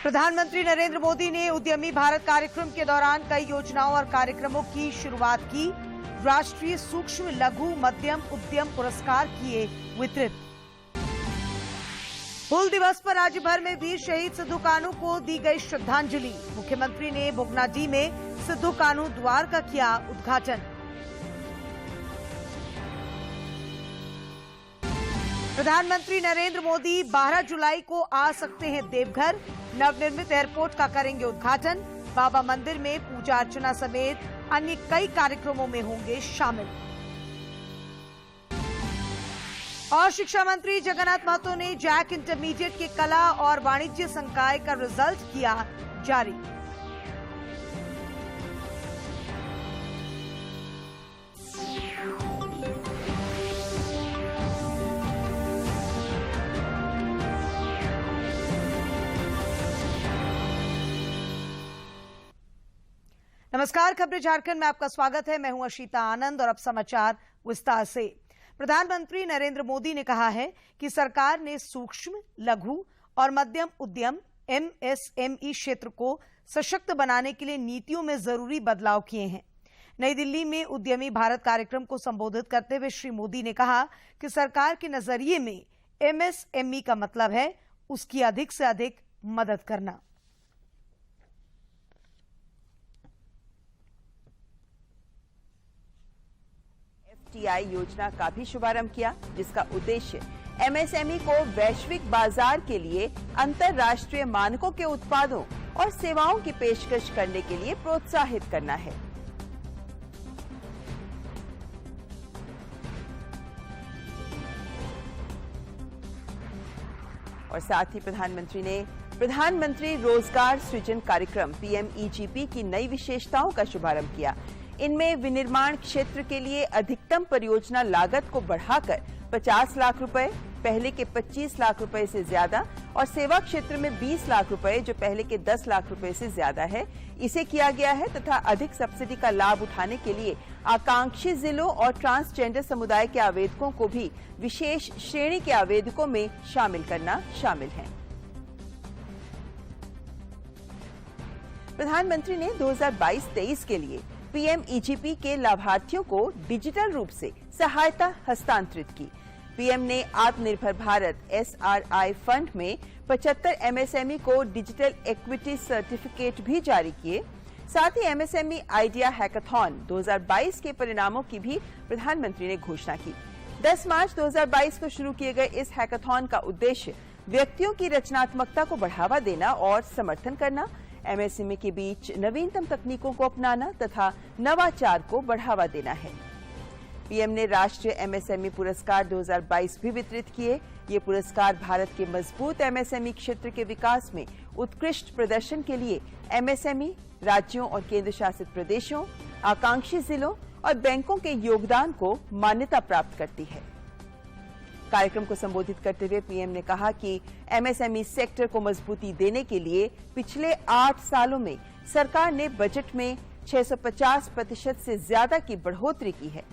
प्रधानमंत्री नरेंद्र मोदी ने उद्यमी भारत कार्यक्रम के दौरान कई योजनाओं और कार्यक्रमों की शुरुआत की। राष्ट्रीय सूक्ष्म लघु मध्यम उद्यम पुरस्कार किए वितरित। हुल दिवस पर राज्य भर में वीर शहीद सिद्धू कान्हू को दी गई श्रद्धांजलि। मुख्यमंत्री ने बोगनाडीह में सिद्धू कान्हू द्वार का किया उद्घाटन। प्रधानमंत्री नरेंद्र मोदी 12 जुलाई को आ सकते हैं देवघर। नवनिर्मित एयरपोर्ट का करेंगे उद्घाटन। बाबा मंदिर में पूजा अर्चना समेत अन्य कई कार्यक्रमों में होंगे शामिल। और शिक्षा मंत्री जगन्नाथ महतो ने जैक इंटरमीडिएट के कला और वाणिज्य संकाय का रिजल्ट किया जारी। नमस्कार, खबरें झारखंड में आपका स्वागत है। मैं हूं अशीता आनंद और अब समाचार विस्तार से। प्रधानमंत्री नरेंद्र मोदी ने कहा है कि सरकार ने सूक्ष्म, लघु और मध्यम उद्यम एमएसएमई क्षेत्र को सशक्त बनाने के लिए नीतियों में जरूरी बदलाव किए हैं। नई दिल्ली में उद्यमी भारत कार्यक्रम को संबोधित करते हुए श्री मोदी ने कहा कि सरकार के नजरिए में एमएसएमई का मतलब है उसकी अधिक से अधिक मदद करना। FTI योजना का भी शुभारंभ किया, जिसका उद्देश्य एमएसएमई को वैश्विक बाजार के लिए अंतर्राष्ट्रीय मानकों के उत्पादों और सेवाओं की पेशकश करने के लिए प्रोत्साहित करना है। और साथ ही प्रधानमंत्री ने प्रधानमंत्री रोजगार सृजन कार्यक्रम PMEGP की नई विशेषताओं का शुभारंभ किया। इनमें विनिर्माण क्षेत्र के लिए अधिकतम परियोजना लागत को बढ़ाकर 50 लाख रुपए, पहले के 25 लाख रुपए से ज्यादा, और सेवा क्षेत्र में 20 लाख रुपए, जो पहले के 10 लाख रुपए से ज्यादा है, इसे किया गया है तथा अधिक सब्सिडी का लाभ उठाने के लिए आकांक्षी जिलों और ट्रांसजेंडर समुदाय के आवेदकों को भी विशेष श्रेणी के आवेदकों में शामिल करना शामिल है। प्रधानमंत्री ने 2022-23 के लिए PMEGP के लाभार्थियों को डिजिटल रूप से सहायता हस्तांतरित की। पीएम ने आत्मनिर्भर भारत SRI फंड में 75 MSME को डिजिटल इक्विटी सर्टिफिकेट भी जारी किए। साथ ही MSME आइडिया हैकाथॉन 2022 के परिणामों की भी प्रधानमंत्री ने घोषणा की। 10 मार्च 2022 को शुरू किए गए इस हैकाथॉन का उद्देश्य व्यक्तियों की रचनात्मकता को बढ़ावा देना और समर्थन करना, MSME के बीच नवीनतम तकनीकों को अपनाना तथा नवाचार को बढ़ावा देना है। पीएम ने राष्ट्रीय MSME पुरस्कार 2022 भी वितरित किए। ये पुरस्कार भारत के मजबूत MSME क्षेत्र के विकास में उत्कृष्ट प्रदर्शन के लिए MSME, राज्यों और केंद्र शासित प्रदेशों, आकांक्षी जिलों और बैंकों के योगदान को मान्यता प्राप्त करती है। कार्यक्रम को संबोधित करते हुए पीएम ने कहा कि MSME सेक्टर को मजबूती देने के लिए पिछले 8 सालों में सरकार ने बजट में 650% से ज्यादा की बढ़ोतरी की है।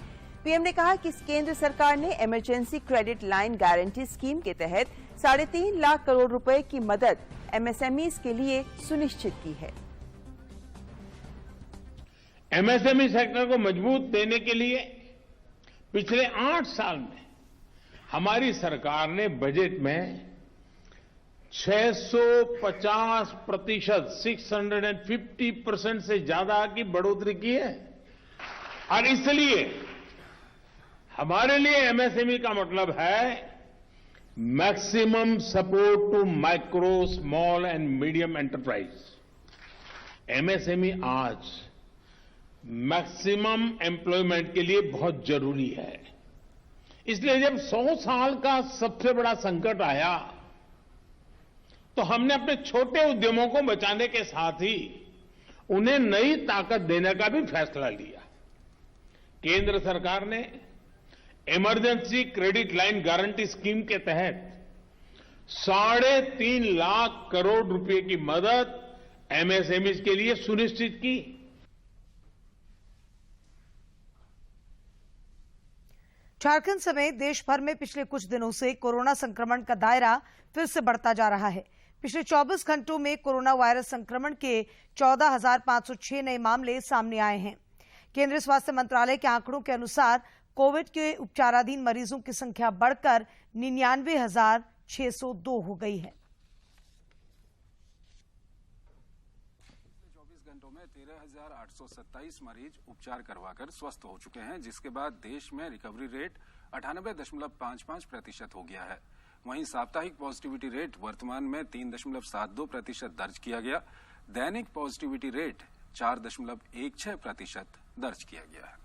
पीएम ने कहा कि केंद्र सरकार ने emergency credit line guarantee scheme के तहत 3.5 लाख करोड़ रुपए की मदद MSMEs के लिए सुनिश्चित की है। MSME सेक्टर को मजबूत देने के लिए पिछले 8 साल में हमारी सरकार ने बजट में 650%, 650% से ज्यादा की बढ़ोतरी की है। और इसलिए हमारे लिए MSME का मतलब है maximum support to micro, small and medium enterprise. MSME आज मैक्सिमम एम्प्लॉयमेंट के लिए बहुत जरूरी है। इसलिए जब 100 साल का सबसे बड़ा संकट आया तो हमने अपने छोटे उद्यमों को बचाने के साथ ही उन्हें नई ताकत देने का भी फैसला लिया। केंद्र सरकार ने emergency credit line guarantee scheme के तहत 3.5 लाख करोड़ रुपए की मदद MSMEs के लिए सुनिश्चित की। झारखंड समेत देश भर में पिछले कुछ दिनों से कोरोना संक्रमण का दायरा फिर से बढ़ता जा रहा है। पिछले 24 घंटों में कोरोना वायरस संक्रमण के 14,506 नए मामले सामने आए हैं। केंद्रीय स्वास्थ्य मंत्रालय के आंकड़ों के अनुसार कोविड के उपचाराधीन मरीजों की संख्या बढ़कर 99,602 हो गई है। 24 घंटों में 13,827 मरीज उपचार करवाकर स्वस्थ हो चुके हैं, जिसके बाद देश में रिकवरी रेट 98.55% हो गया है। वहीं साप्ताहिक पॉजिटिविटी रेट वर्तमान में 3.72% दर्ज किया गया। दैनिक पॉजिटिविटी रेट 4.16% दर्ज किया गया है।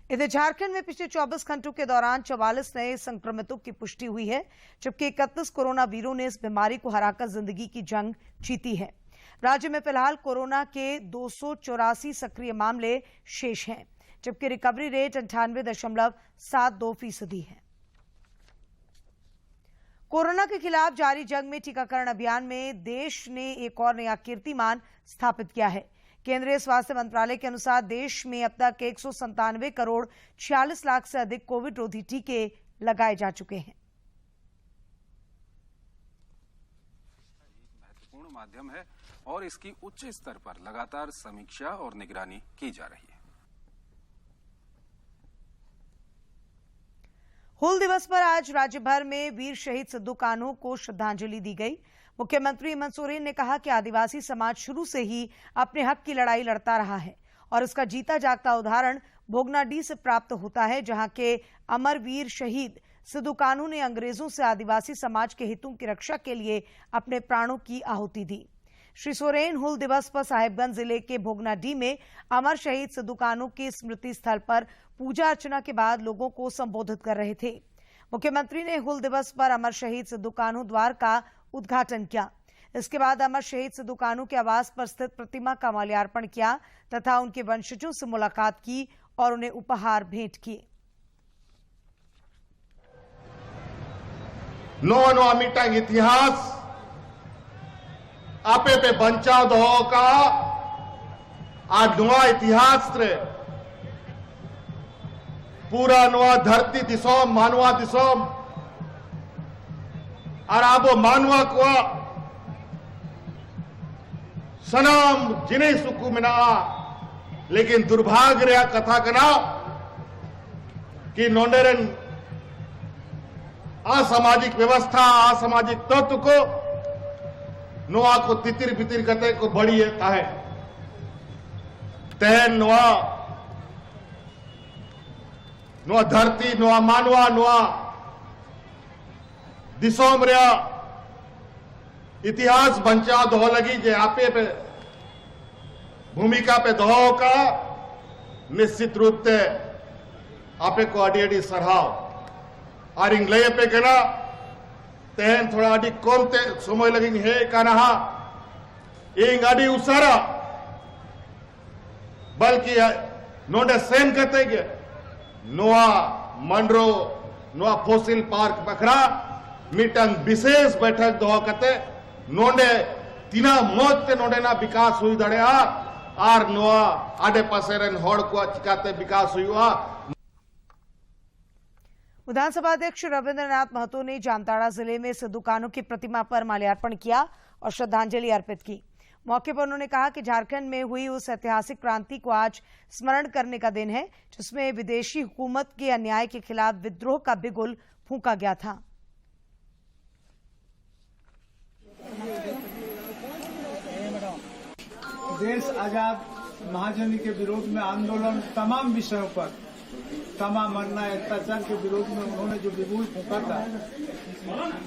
इधर झारखंड में पिछले 24 घंटों के दौरान 44 नए संक्रमितों की पुष्टि हुई है, जबकि 31 कोरोना वीरों ने इस बीमारी को हराकर जिंदगी की जंग जीती है। राज्य में फिलहाल कोरोना के 284 सक्रिय मामले शेष हैं, जबकि रिकवरी रेट 98.72% है। कोरोना के खिलाफ जारी जंग में टीकाकरण अभियान में देश ने एक और नया कीर्तिमान स्थापित किया है। केंद्रीय स्वास्थ्य मंत्रालय के अनुसार देश में अब तक 197 करोड़ 46 लाख से अधिक कोविड रोधी टीके लगाए जा चुके हैं। एक महत्वपूर्ण माध्यम है और इसकी उच्च स्तर पर लगातार समीक्षा और निगरानी की जा रही है। हूल दिवस पर आज राज्य भर में वीर शहीद सिद्धू कान्हू को श्रद्धांजलि दी गई। मुख्यमंत्री हेमंत सोरेन ने कहा कि आदिवासी समाज शुरू से ही अपने हक की लड़ाई लड़ता रहा है और इसका जीता जागता उदाहरण भोगनाडीह से प्राप्त होता है, जहां के अमरवीर शहीद सिद्धू कान्हू ने अंग्रेजों से आदिवासी समाज के हितों की रक्षा के लिए अपने प्राणों की आहुति दी। श्री सोरेन हूल दिवस पर साहिबगंज जिले के भोगनाडीह में अमर शहीद सिद्धू कान्हू के स्मृति स्थल पर पूजा अर्चना के बाद लोगों को संबोधित कर रहे थे। मुख्यमंत्री ने हूल दिवस पर अमर शहीद सिद्धू कान्हू द्वार का उद्घाटन किया। इसके बाद अमर शहीद सिद्धू कान्हू के आवास पर स्थित प्रतिमा का माल्यार्पण किया तथा उनके वंशजों से मुलाकात की और उन्हें उपहार भेंट किए। नवा मीटिंग इतिहास आपे पे बंचाव दो का आज नवा इतिहास रे पूरा नवा धरती दिसोम मानवा दिसोम और आबो मानवा को सनाम जिने सुकु मिना, लेकिन दुर्भाग्य रे कथा कना कि नोंडेरन असामाजिक व्यवस्था असामाजिक तत्व को नोआ को तितिर बितिर करते को बड़ी है तहन नोआ धरती नोआ मानवा नोआ दिसोम रे इतिहास बंचा दो लगी जे आपे पे भूमिका पे दो का निश्चित रूप से आपे को अड़ी अड़ी सराव और इंग्लैंड पे कहना तेहन थोड़ा अड़ी कम ते समय लगी है कहना इंग अड़ी उसारा बल्कि नोडे सेम कहते के नोआ मंड्रो नोआ फोसिल पार्क बखरा मीटिंग विशेष बैठक दो कहते नोडे तीना मौत ते नोडे ना विकास हुई दड़े और नोआ आडे पासे रन होड़ को चिकाते विकास हुआ। विधानसभा अध्यक्ष रविंद्रनाथ महतो ने जामताड़ा जिले में सिद्धू कान्हू की प्रतिमा पर माल्यार्पण किया और श्रद्धांजलि अर्पित की। मौके पर उन्होंने कहा कि झारखंड में हुई उस ऐतिहासिक क्रांति को आज स्मरण करने का दिन है जिसमें विदेशी हुकूमत के अन्याय के खिलाफ विद्रोह का बिगुल फूंका गया था। देश आजाद महाजनी के विरोध में आंदोलन तमाम विषयों पर तमाम अन्याय अत्याचार के विरोध में उन्होंने जो बिगुल फूंका था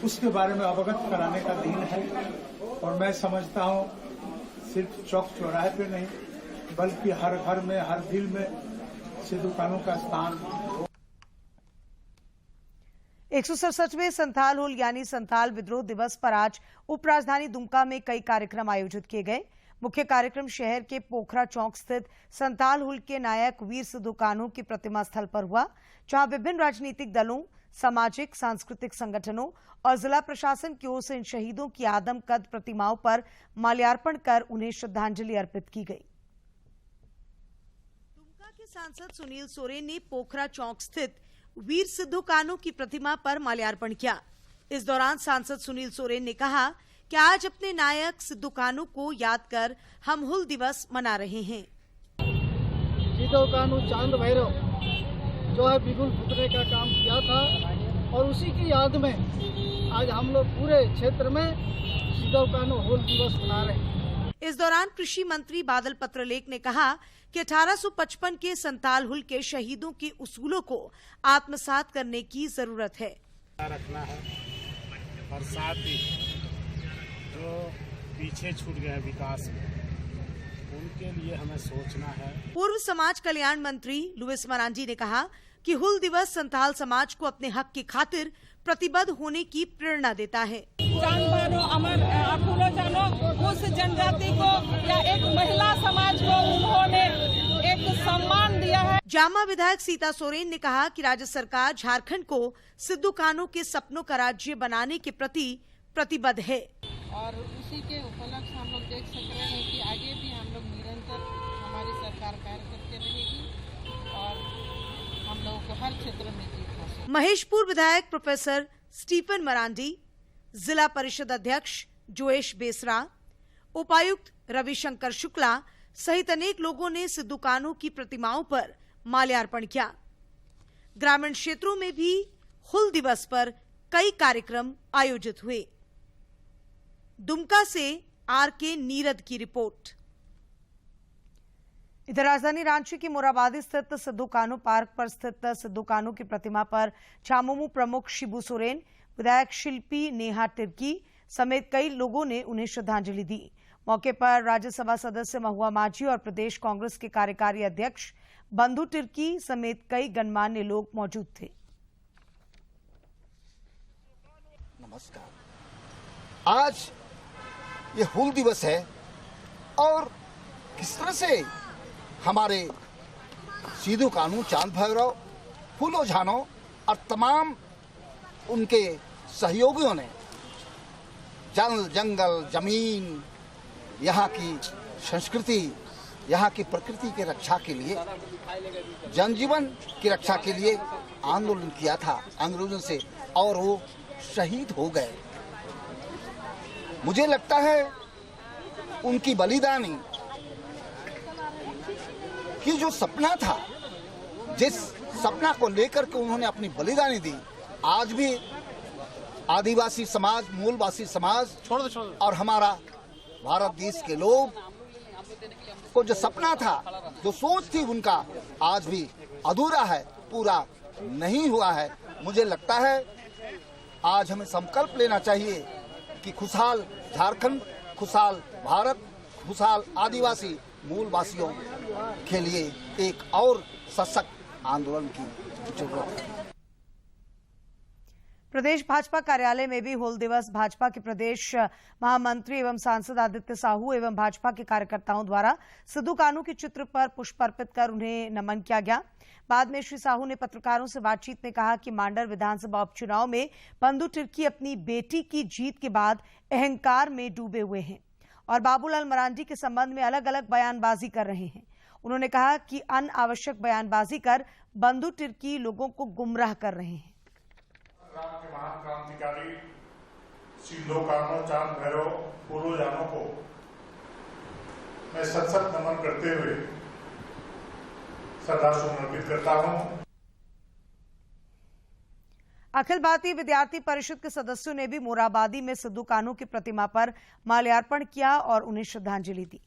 उसके बारे में अवगत कराने का दिन है और मैं समझता हूं सिर्फ चौक चौराहे पे नहीं बल्कि हर घर में हर दिल में सिद्धू कान्हू का स्थान। 167वें संथाल हुल यानी संथाल विद्रोह दिवस पर आज उपराजधानी दुमका में कई कार्यक्रम आयोजित किए गए। मुख्य कार्यक्रम शहर के पोखरा चौक स्थित संथाल हुल के नायक वीर सिद्धू कान्हू की प्रतिमा स्थल पर हुआ, जहां विभिन्न राजनीतिक दलों, सामाजिक सांस्कृतिक संगठनों और जिला प्रशासन की ओर से इन शहीदों की आदमकद प्रतिमाओं पर माल्यार्पण कर उन्हें श्रद्धांजलि अर्पित की गई। दुमका के सांसद सुनील सोरेन ने पोखरा चौक स्थित वीर सिद्धू कान्हू की प्रतिमा पर माल्यार्पण किया। इस दौरान सांसद सुनील सोरेन ने कहा कि आज अपने नायक सिद्धू कान्हू को याद कर हम हुल दिवस मना रहे हैं। सिद्धू कान्हू चांद भैरव जो है बिगुल फूकने का काम किया था और उसी की याद में आज हम लोग पूरे क्षेत्र में सिद्धू कान्हू हुल दिवस मना रहे हैं। इस दौरान कृषि मंत्री बादल पत्रलेख ने कहा कि 1855 के संताल हुल के शहीदों के उसूलों को आत्मसात करने की जरूरत है। रखना है और साथ ही जो पीछे छूट गए विकास में उनके लिए हमें सोचना है। पूर्व समाज कल्याण मंत्री लुइस मरांडी ने कहा कि हुल दिवस संथाल समाज को अपने हक की खातिर प्रतिबद्ध होने की प्रेरणा देता है। उस जनजाति को या एक महिला समाज को उन्होंने एक सम्मान दिया है। जामा विधायक सीता सोरेन ने कहा कि राज्य सरकार झारखंड को सिद्धू कान्हू के सपनों का राज्य बनाने के प्रति प्रतिबद्ध है और उसी के उपलक्ष्य हम लोग देख सक रहे हैं कि आगे भी हम लोग निरंतर हमारी सरकार कार्य करते रहेगी और हम लोगों को हर क्षेत्र में जीत हासिल। महेशपुर विधायक प्रोफेसर स्टीफन मरांडी, जिला परिषद अध्यक्ष जोएश बेसरा, उपायुक्त रविशंकर शुक्ला सहित अनेक लोगों ने सिद्धू कान्हू की प्रतिमाओं पर माल्यार्पण किया। ग्रामीण क्षेत्रों में भी हुल दिवस पर कई कार्यक्रम आयोजित हुए। दुमका से आर.के. नीरद की रिपोर्ट। इधर राजधानी रांची की मोराबादी स्थित सिद्धू कान्हू पार्क पर स्थित सिद्धू कान्हू की प्रतिमा पर झामुमो प्रमुख शिबू सोरेन, विधायक शिल्पी नेहा तिर्की समेत कई लोगों ने उन्हें श्रद्धांजलि दी। मौके पर राज्यसभा सदस्य महुआ माझी और प्रदेश कांग्रेस के कार्यकारी अध्यक्ष बंधु तिर्की समेत कई गणमान्य लोग मौजूद थे। नमस्कार। आज ये हुल दिवस है और किस तरह से हमारे सिद्धू कान्हू, चांद भैरव, फूलो झानो और तमाम उनके सहयोगियों ने जल, जंगल, जमीन, यहाँ की संस्कृति, यहाँ की प्रकृति की रक्षा के लिए, जनजीवन की रक्षा के लिए आंदोलन किया था अंग्रेजों से और वो शहीद हो गए। मुझे लगता है उनकी बलिदानी कि जो सपना था, जिस सपना को लेकर के उन्होंने अपनी बलिदानी दी, आज भी आदिवासी समाज, मूलवासी समाज और हमारा भारत देश के लोग को जो सपना था, जो सोच थी उनका, आज भी अधूरा है, पूरा नहीं हुआ है। मुझे लगता है आज हमें संकल्प लेना चाहिए कि खुशहाल झारखंड, खुशहाल भारत, खुशहाल आदिवासी मूलवासियों के लिए एक और सशक्त आंदोलन की जरूरत है। प्रदेश भाजपा कार्यालय में भी हुल दिवस भाजपा के प्रदेश महामंत्री एवं सांसद आदित्य साहू एवं भाजपा के कार्यकर्ताओं द्वारा सिद्धू कान्हू के चित्र पर पुष्प अर्पित कर उन्हें नमन किया गया। बाद में श्री साहू ने पत्रकारों से बातचीत में कहा कि मांडर विधानसभा उपचुनाव में बंधु तिर्की अपनी बेटी की जीत के बाद अहंकार में डूबे हुए हैं और बाबूलाल मरांडी के संबंध में अलग अलग बयानबाजी कर रहे हैं। उन्होंने कहा कि अनावश्यक बयानबाजी कर बंधु तिर्की लोगों को गुमराह कर रहे हैं। के महान क्रांतिकारी सिद्धू कान्हू, चांद भैरव, फूलो झानो को मैं सत नमन करते हुए श्रद्धासुमन अर्पित करता हूं। अखिल भारतीय विद्यार्थी परिषद के सदस्यों ने भी मोराबादी में सिद्धू कान्हू की प्रतिमा पर माल्यार्पण किया और उन्हें श्रद्धांजलि दी।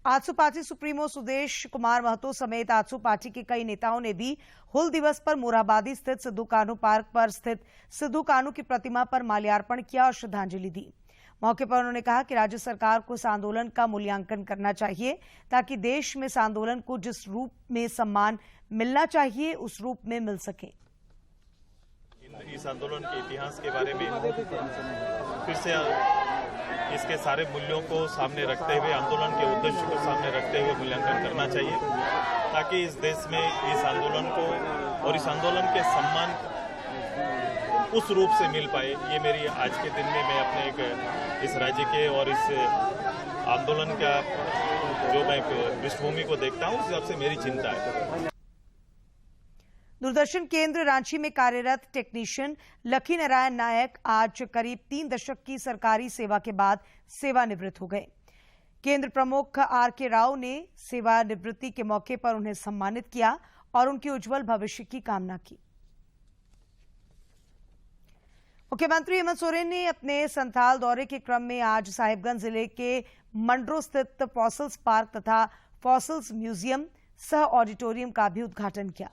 आजसू पार्टी सुप्रीमो सुदेश कुमार महतो समेत आजसू पार्टी के कई नेताओं ने भी हुल दिवस पर मोराबादी स्थित सिद्धू कान्हू पार्क पर स्थित सिद्धू कान्हू की प्रतिमा पर माल्यार्पण किया और श्रद्धांजलि दी। मौके पर उन्होंने कहा कि राज्य सरकार को इस आंदोलन का मूल्यांकन करना चाहिए ताकि देश में इस आंदोलन को जिस रूप में सम्मान मिलना चाहिए उस रूप में मिल सके। इस आंदोलन के इतिहास के बारे में फिर से इसके सारे मूल्यों को सामने रखते हुए, आंदोलन के उद्देश्य को सामने रखते हुए मूल्यांकन करना चाहिए, ताकि इस देश में इस आंदोलन को और इस आंदोलन के सम्मान उस रूप से मिल पाए। ये मेरी आज के दिन में मैं अपने इस राज्य के और इस आंदोलन का जो मैं पृष्ठभूमि को देखता हूँ, उस हिसाब से मेरी चिंता है। दूरदर्शन केंद्र रांची में कार्यरत टेक्नीशियन लकी नारायण नायक आज करीब 3 दशक की सरकारी सेवा के बाद सेवानिवृत्त हो गए। केंद्र प्रमुख आर.के. राव ने सेवानिवृत्ति के मौके पर उन्हें सम्मानित किया और उनके उज्जवल भविष्य की कामना की। मुख्यमंत्री हेमंत सोरेन ने अपने संथाल दौरे के क्रम में आज साहिबगंज जिले के मंडरो स्थित फॉसिल्स पार्क तथा फॉसिल्स म्यूजियम सह ऑडिटोरियम का भी उद्घाटन किया।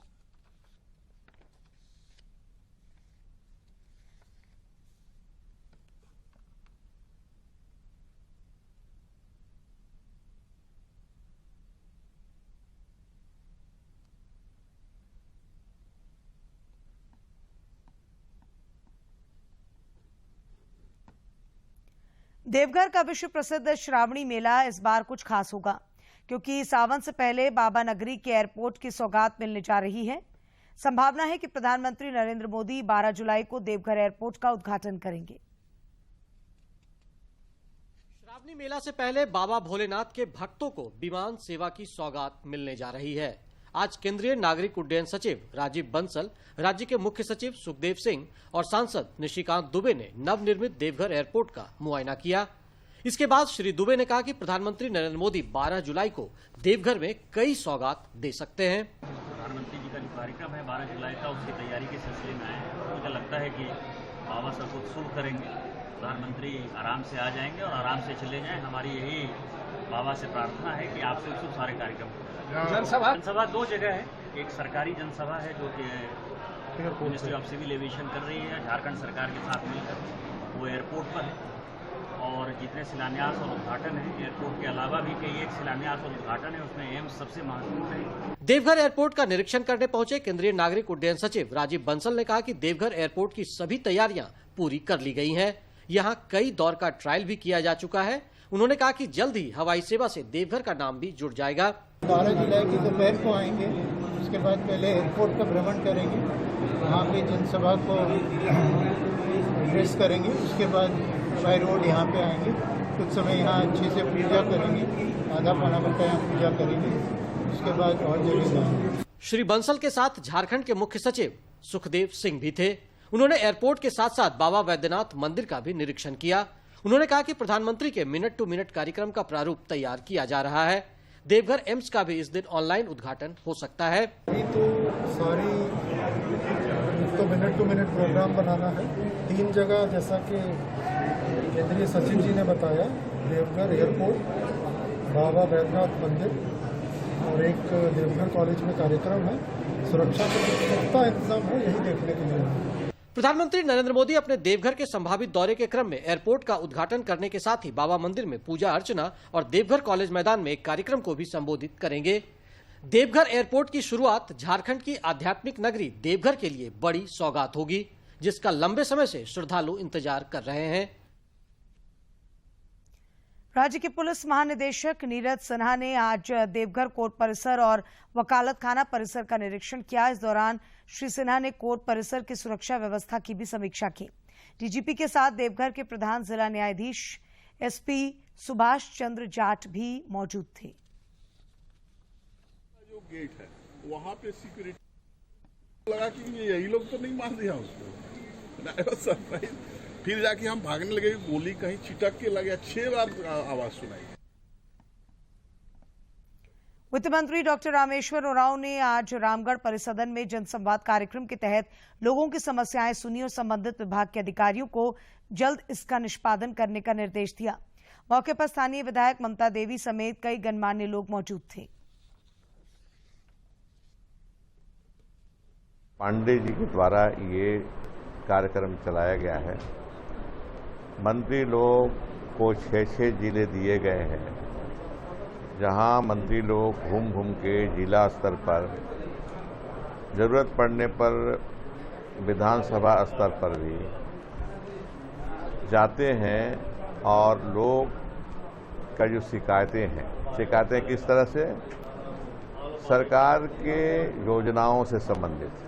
देवघर का विश्व प्रसिद्ध श्रावणी मेला इस बार कुछ खास होगा, क्योंकि सावन से पहले बाबा नगरी के एयरपोर्ट की सौगात मिलने जा रही है। संभावना है कि प्रधानमंत्री नरेंद्र मोदी 12 जुलाई को देवघर एयरपोर्ट का उद्घाटन करेंगे। श्रावणी मेला से पहले बाबा भोलेनाथ के भक्तों को विमान सेवा की सौगात मिलने जा रही है। आज केंद्रीय नागरिक उड्डयन सचिव राजीव बंसल, राज्य के मुख्य सचिव सुखदेव सिंह और सांसद निशिकांत दुबे ने नवनिर्मित देवघर एयरपोर्ट का मुआयना किया। इसके बाद श्री दुबे ने कहा कि प्रधानमंत्री नरेंद्र मोदी 12 जुलाई को देवघर में कई सौगात दे सकते हैं। प्रधानमंत्री जी का जो कार्यक्रम है 12 जुलाई का, उसकी तैयारी के सिलसिले में आए हैं। मुझे लगता है कि बाबा सब कुछ शुभ करेंगे, प्रधानमंत्री आराम से आ जाएंगे और आराम से चले जाएं। हमारी यही बाबा से प्रार्थना है कि आप शुभ सारे कार्यक्रम। जनसभा 2 जगह है, एक सरकारी जनसभा है जो कि मिनिस्ट्री ऑफ सिविल एविएशन कर रही है झारखंड सरकार के साथ मिलकर, वो एयरपोर्ट पर है। और जितने शिलान्यास और उद्घाटन है एयरपोर्ट के अलावा भी कई एक शिलान्यास और उद्घाटन है, उसमें एम्स सबसे महत्वपूर्ण है। देवघर एयरपोर्ट का निरीक्षण करने पहुंचे केंद्रीय नागरिक उड्डयन सचिव राजीव बंसल ने कहा कि देवघर एयरपोर्ट की सभी तैयारियां पूरी कर ली गई हैं। यहां कई दौर का ट्रायल भी किया जा चुका है। उन्होंने कहा कि जल्द ही हवाई सेवा से देवघर का नाम भी जुड़ जाएगा। 12 जुलाई की दोपहर को आएंगे, उसके बाद पहले एयरपोर्ट का भ्रमण करेंगे, वहाँ पे जनसभा को एड्रेस करेंगे। उसके बाद बाई रोड यहाँ पे आएंगे, कुछ समय यहाँ अच्छे से पूजा करेंगे, आधा पौना घंटा यहाँ पूजा करेंगे, उसके बाद और जगह जाएंगे। श्री बंसल के साथ झारखंड के मुख्य सचिव सुखदेव सिंह भी थे। उन्होंने एयरपोर्ट के साथ साथ बाबा वैद्यनाथ मंदिर का भी निरीक्षण किया। उन्होंने कहा कि प्रधानमंत्री के मिनट टू मिनट कार्यक्रम का प्रारूप तैयार किया जा रहा है। देवघर एम्स का भी इस दिन ऑनलाइन उद्घाटन हो सकता है। अभी तो सारी मिनट टू मिनट प्रोग्राम बनाना है। 3 जगह जैसा कि केंद्रीय सचिव जी ने बताया, देवघर एयरपोर्ट, बाबा वैद्यनाथ मंदिर और एक देवघर कॉलेज में कार्यक्रम है। सुरक्षा का पुख्ता इंतजाम है, यही देखने के लिए। प्रधानमंत्री नरेंद्र मोदी अपने देवघर के संभावित दौरे के क्रम में एयरपोर्ट का उद्घाटन करने के साथ ही बाबा मंदिर में पूजा अर्चना और देवघर कॉलेज मैदान में एक कार्यक्रम को भी संबोधित करेंगे। देवघर एयरपोर्ट की शुरुआत झारखंड की आध्यात्मिक नगरी देवघर के लिए बड़ी सौगात होगी, जिसका लंबे समय से श्रद्धालु इंतजार कर रहे हैं। राज्य के पुलिस महानिदेशक नीरज सिन्हा ने आज देवघर कोर्ट परिसर और वकालत खाना परिसर का निरीक्षण किया। इस दौरान श्री सिन्हा ने कोर्ट परिसर की सुरक्षा व्यवस्था की भी समीक्षा की। डीजीपी के साथ देवघर के प्रधान जिला न्यायाधीश एसपी सुभाष चंद्र जाट भी मौजूद थे। जो गेट है वहां पे सिक्योरिटी लगा कि यही लोग तो नहीं मार दिया उसको, सरप्राइज। फिर जाके हम भागने लगे, गोली कहीं छिटक के लगे, 6 बार आवाज सुनाई। वित्त मंत्री डॉक्टर रामेश्वर उरांव ने आज रामगढ़ परिसदन में जनसंवाद कार्यक्रम के तहत लोगों की समस्याएं सुनी और संबंधित विभाग के अधिकारियों को जल्द इसका निष्पादन करने का निर्देश दिया। मौके पर स्थानीय विधायक ममता देवी समेत कई गणमान्य लोग मौजूद थे। पांडे जी के द्वारा ये कार्यक्रम चलाया गया है। मंत्री लोग को 6 जिले दिए गए हैं, जहां मंत्री लोग घूम घूम के जिला स्तर पर, जरूरत पड़ने पर विधानसभा स्तर पर भी जाते हैं और लोग का जो शिकायतें किस तरह से सरकार के योजनाओं से संबंधित है।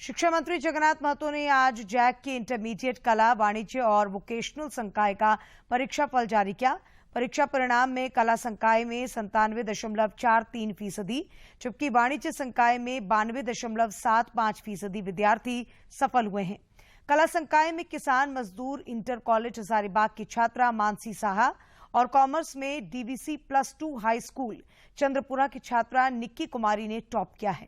शिक्षा मंत्री जगन्नाथ महतो ने आज जैक के इंटरमीडिएट कला, वाणिज्य और वोकेशनल संकाय का परीक्षा फल जारी किया। परीक्षा परिणाम में कला संकाय में 97.43%, जबकि वाणिज्य संकाय में 92.75% विद्यार्थी सफल हुए हैं। कला संकाय में किसान मजदूर इंटर कॉलेज हजारीबाग की छात्रा मानसी साहा और कॉमर्स में डीवीसी +2 हाई स्कूल चंद्रपुरा की छात्रा निक्की कुमारी ने टॉप किया है।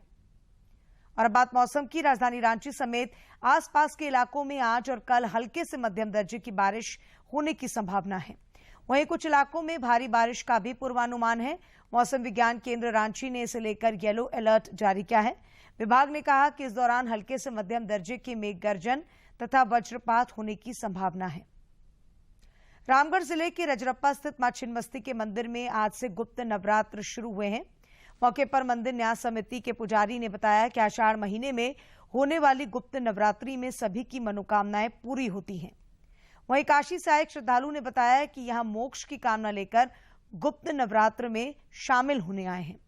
और अब बात मौसम की। राजधानी रांची समेत आसपास के इलाकों में आज और कल हल्के से मध्यम दर्जे की बारिश होने की संभावना है। वहीं कुछ इलाकों में भारी बारिश का भी पूर्वानुमान है। मौसम विज्ञान केंद्र रांची ने इसे लेकर येलो अलर्ट जारी किया है। विभाग ने कहा कि इस दौरान हल्के से मध्यम दर्जे की मेघ गर्जन तथा वज्रपात होने की संभावना है। रामगढ़ जिले के रजरप्पा स्थित मां छिन्नमस्ती के मंदिर में आज से गुप्त नवरात्र शुरू हुए हैं। मौके पर मंदिर न्यास समिति के पुजारी ने बताया कि आषाढ़ महीने में होने वाली गुप्त नवरात्रि में सभी की मनोकामनाएं पूरी होती हैं। वहीं काशी से आए एक श्रद्धालु ने बताया कि यहां मोक्ष की कामना लेकर गुप्त नवरात्र में शामिल होने आए हैं।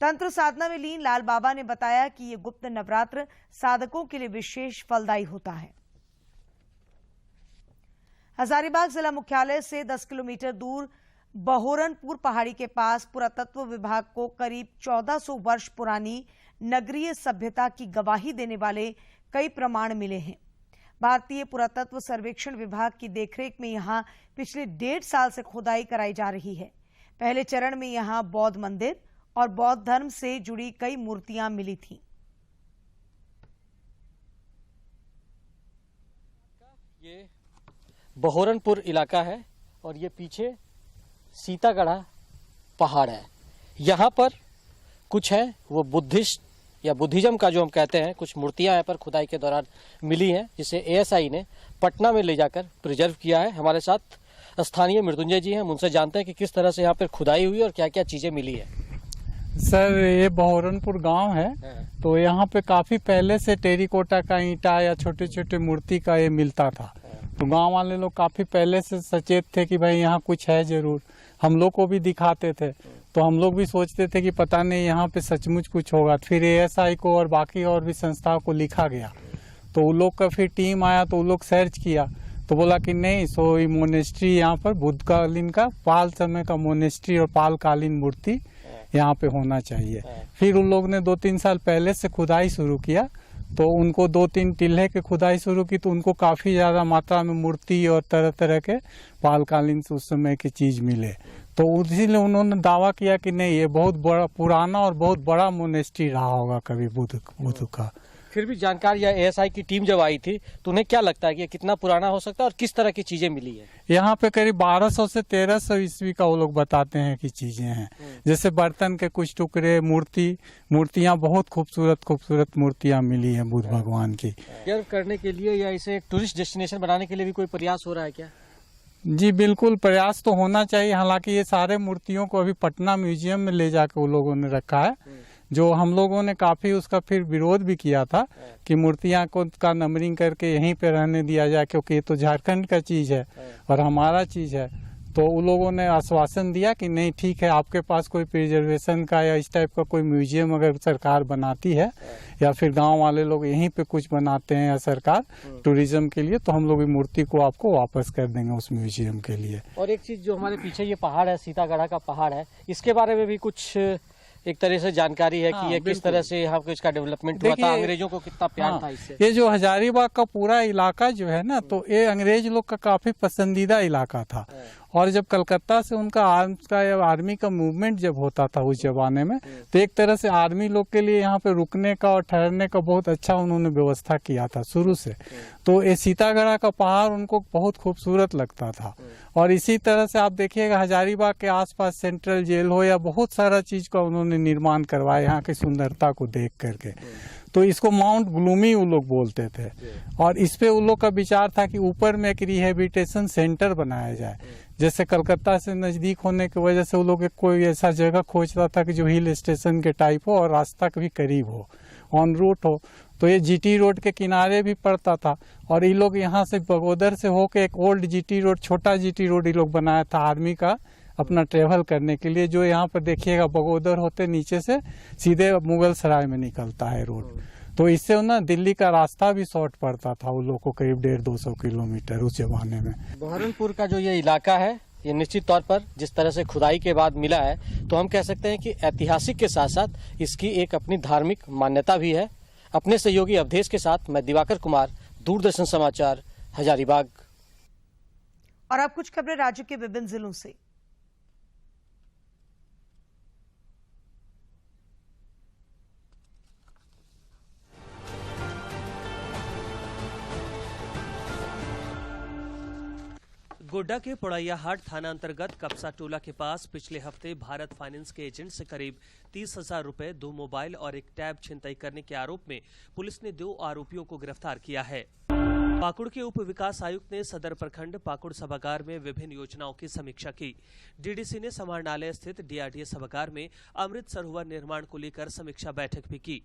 तंत्र साधना में लीन लाल बाबा ने बताया कि ये गुप्त नवरात्र साधकों के लिए विशेष फलदायी होता है। हजारीबाग जिला मुख्यालय से 10 किलोमीटर दूर बहोरनपुर पहाड़ी के पास पुरातत्व विभाग को करीब 1400 वर्ष पुरानी नगरीय सभ्यता की गवाही देने वाले कई प्रमाण मिले हैं। भारतीय पुरातत्व सर्वेक्षण विभाग की देखरेख में यहां पिछले 1.5 साल से खुदाई कराई जा रही है। पहले चरण में यहां बौद्ध मंदिर और बौद्ध धर्म से जुड़ी कई मूर्तियां मिली थीं। ये बहोरनपुर इलाका है और ये पीछे सीतागढ़ा पहाड़ है। यहाँ पर कुछ है वो बुद्धिस्ट या बुद्धिज्म का जो हम कहते हैं कुछ मूर्तियां यहाँ पर खुदाई के दौरान मिली हैं, जिसे एएसआई ने पटना में ले जाकर प्रिजर्व किया है। हमारे साथ स्थानीय मृत्युंजय जी हैं, उनसे जानते हैं कि किस तरह से यहाँ पर खुदाई हुई और क्या क्या चीजें मिली है। सर, ये बहोरनपुर गांव है, तो यहाँ पे काफी पहले से टेरिकोटा का ईंटा या छोटे छोटे मूर्ति का ये मिलता था। तो गांव वाले लोग काफी पहले से सचेत थे कि भाई यहाँ कुछ है जरूर। हम लोग को भी दिखाते थे, तो हम लोग भी सोचते थे कि पता नहीं यहाँ पे सचमुच कुछ होगा। फिर एएसआई को और बाकी और भी संस्थाओं को लिखा गया, तो उन लोग का फिर टीम आया, तो उन लोग सर्च किया, तो बोला कि नहीं, सो ये मोनेस्ट्री यहाँ पर बुद्धकालीन का पाल समय का मोनेस्ट्री और पाल कालीन मूर्ति यहाँ पे होना चाहिए। फिर उन लोग ने 2-3 साल पहले से खुदाई शुरू किया, तो उनको 2-3 टिल्हे के खुदाई शुरू की, तो उनको काफी ज्यादा मात्रा में मूर्ति और तरह तरह के पालकालीन उस समय की चीज मिले। तो इसीलिए उन्होंने दावा किया कि नहीं, ये बहुत बड़ा पुराना और बहुत बड़ा मोनेस्ट्री रहा होगा कभी बुद्ध का। फिर भी जानकारी या एएसआई की टीम जब आई थी तो उन्हें क्या लगता है कि ये कितना पुराना हो सकता है और किस तरह की चीजें मिली है? यहाँ पे करीब 1200 से 1300 ईस्वी का वो लोग बताते हैं कि चीजें हैं, जैसे बर्तन के कुछ टुकड़े, मूर्तियां बहुत खूबसूरत मूर्तियां मिली हैं बुद्ध भगवान की। गर्व करने के लिए या इसे एक टूरिस्ट डेस्टिनेशन बनाने के लिए भी कोई प्रयास हो रहा है क्या? जी बिल्कुल, प्रयास तो होना चाहिए। हालांकि ये सारे मूर्तियों को अभी पटना म्यूजियम में ले जाकर वो लोगों ने रखा है, जो हम लोगों ने काफी उसका फिर विरोध भी किया था कि मूर्तियां को का नंबरिंग करके यहीं पे रहने दिया जाए, क्योंकि ये तो झारखंड का चीज है और हमारा चीज है। तो उन लोगों ने आश्वासन दिया कि नहीं ठीक है, आपके पास कोई प्रिजर्वेशन का या इस टाइप का कोई म्यूजियम अगर सरकार बनाती है या फिर गांव वाले लोग यहीं पे कुछ बनाते हैं या सरकार टूरिज्म के लिए, तो हम लोग मूर्ति को आपको वापस कर देंगे उस म्यूजियम के लिए। और एक चीज जो हमारे पीछे ये पहाड़ है, सीतागढ़ा का पहाड़ है, इसके बारे में भी कुछ एक तरह से जानकारी है कि ये किस तरह से यहाँ पे इसका डेवलपमेंट हुआ था, अंग्रेजों को कितना प्यार था इससे। ये जो हजारीबाग का पूरा इलाका जो है ना, तो ये अंग्रेज लोग का काफी पसंदीदा इलाका था। और जब कलकत्ता से उनका आर्म्स का या आर्मी का मूवमेंट जब होता था उस जमाने में, तो एक तरह से आर्मी लोग के लिए यहाँ पे रुकने का और ठहरने का बहुत अच्छा उन्होंने व्यवस्था किया था शुरू से। तो ये सीतागढ़ा का पहाड़ उनको बहुत खूबसूरत लगता था। और इसी तरह से आप देखिएगा हजारीबाग के आसपास सेंट्रल जेल हो या बहुत सारा चीज का उन्होंने निर्माण करवाया यहाँ की सुंदरता को देख करके। तो इसको माउंट ग्लूमी वो लोग बोलते थे, और इस पे उन लोग का विचार था कि ऊपर में एक रिहेबिलिटेशन सेंटर बनाया जाए। जैसे कलकत्ता से नजदीक होने की वजह से वो लोग कोई ऐसा जगह खोज रहा था कि जो हिल स्टेशन के टाइप हो और रास्ता भी करीब हो, ऑन रूट हो। तो ये जीटी रोड के किनारे भी पड़ता था। और ये लोग यहाँ से बगोदर से होके एक ओल्ड जीटी रोड, छोटा जीटी रोड ये लोग बनाया था आर्मी का अपना ट्रेवल करने के लिए, जो यहाँ पर देखिएगा बगोदर होते नीचे से सीधे मुगल सराय में निकलता है रोड। तो इससे ना दिल्ली का रास्ता भी शॉर्ट पड़ता था उन लोगों को, करीब 150-200 किलोमीटर उस जमाने में। बहरनपुर का जो ये इलाका है, ये निश्चित तौर पर जिस तरह से खुदाई के बाद मिला है, तो हम कह सकते हैं कि ऐतिहासिक के साथ साथ इसकी एक अपनी धार्मिक मान्यता भी है। अपने सहयोगी अवधेश के साथ मैं दिवाकर कुमार, दूरदर्शन समाचार, हजारीबाग। और अब कुछ खबरें राज्य के विभिन्न जिलों से। गोड्डा के पोड़ैयाहाट थाना अंतर्गत कपसा टोला के पास पिछले हफ्ते भारत फाइनेंस के एजेंट से करीब 30,000 रुपए, 2 मोबाइल और एक टैब छिनतई करने के आरोप में पुलिस ने 2 आरोपियों को गिरफ्तार किया है। पाकुड़ के उप विकास आयुक्त ने सदर प्रखंड पाकुड़ सभागार में विभिन्न योजनाओं की समीक्षा की। डीडीसी ने समाहरणालय स्थित डीआरडीए सभागार में अमृत सरोवर निर्माण को लेकर समीक्षा बैठक भी की।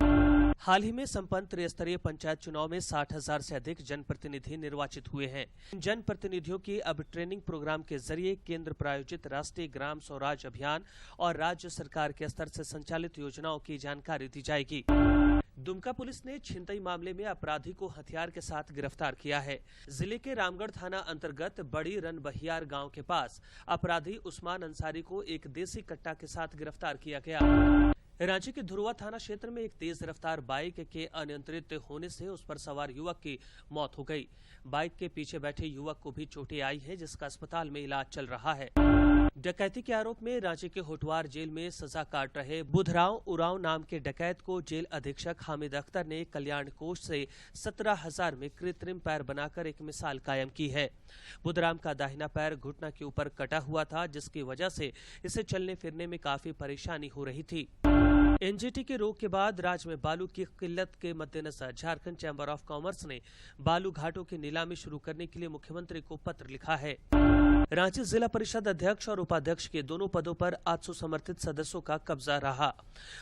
हाल ही में संपन्न त्रिस्तरीय पंचायत चुनाव में 60,000 से अधिक जनप्रतिनिधि निर्वाचित हुए हैं। जनप्रतिनिधियों की अब ट्रेनिंग प्रोग्राम के जरिए केंद्र प्रायोजित राष्ट्रीय ग्राम स्वराज अभियान और राज्य सरकार के स्तर से संचालित योजनाओं की जानकारी दी जाएगी। दुमका पुलिस ने छिनतई मामले में अपराधी को हथियार के साथ गिरफ्तार किया है। जिले के रामगढ़ थाना अंतर्गत बड़ी रन बहियार गांव के पास अपराधी उस्मान अंसारी को एक देसी कट्टा के साथ गिरफ्तार किया गया। रांची के धुरवा थाना क्षेत्र में एक तेज रफ्तार बाइक के अनियंत्रित होने से उस पर सवार युवक की मौत हो गई। बाइक के पीछे बैठे युवक को भी चोटें आई है, जिसका अस्पताल में इलाज चल रहा है। डकैती के आरोप में रांची के होटवार जेल में सजा काट रहे बुधराव उरांव नाम के डकैत को जेल अधीक्षक हामिद अख्तर ने कल्याण कोष से 17,000 में कृत्रिम पैर बनाकर एक मिसाल कायम की है। बुधराम का दाहिना पैर घुटना के ऊपर कटा हुआ था, जिसकी वजह से इसे चलने फिरने में काफी परेशानी हो रही थी। एनजीटी के रोक के बाद राज्य में बालू की किल्लत के मद्देनजर झारखंड चैंबर ऑफ कॉमर्स ने बालू घाटों की नीलामी शुरू करने के लिए मुख्यमंत्री को पत्र लिखा है। रांची जिला परिषद अध्यक्ष और उपाध्यक्ष के दोनों पदों पर 800 समर्थित सदस्यों का कब्जा रहा।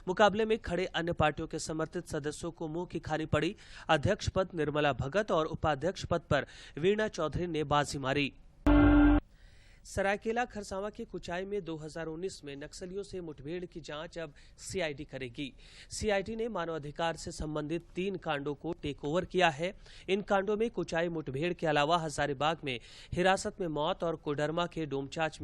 मुकाबले में खड़े अन्य पार्टियों के समर्थित सदस्यों को मुंह की खानी पड़ी। अध्यक्ष पद निर्मला भगत और उपाध्यक्ष पद पर वीणा चौधरी ने बाजी मारी। सरायकेला खरसावां के कुचाई में 2019 में नक्सलियों से मुठभेड़ की जांच अब सीआईडी करेगी। सीआईडी ने मानवाधिकार से संबंधित 3 कांडों को टेक ओवर किया है। इन कांडों में कुचाई मुठभेड़ के अलावा हजारीबाग में हिरासत में मौत और कोडरमा के डोमचांच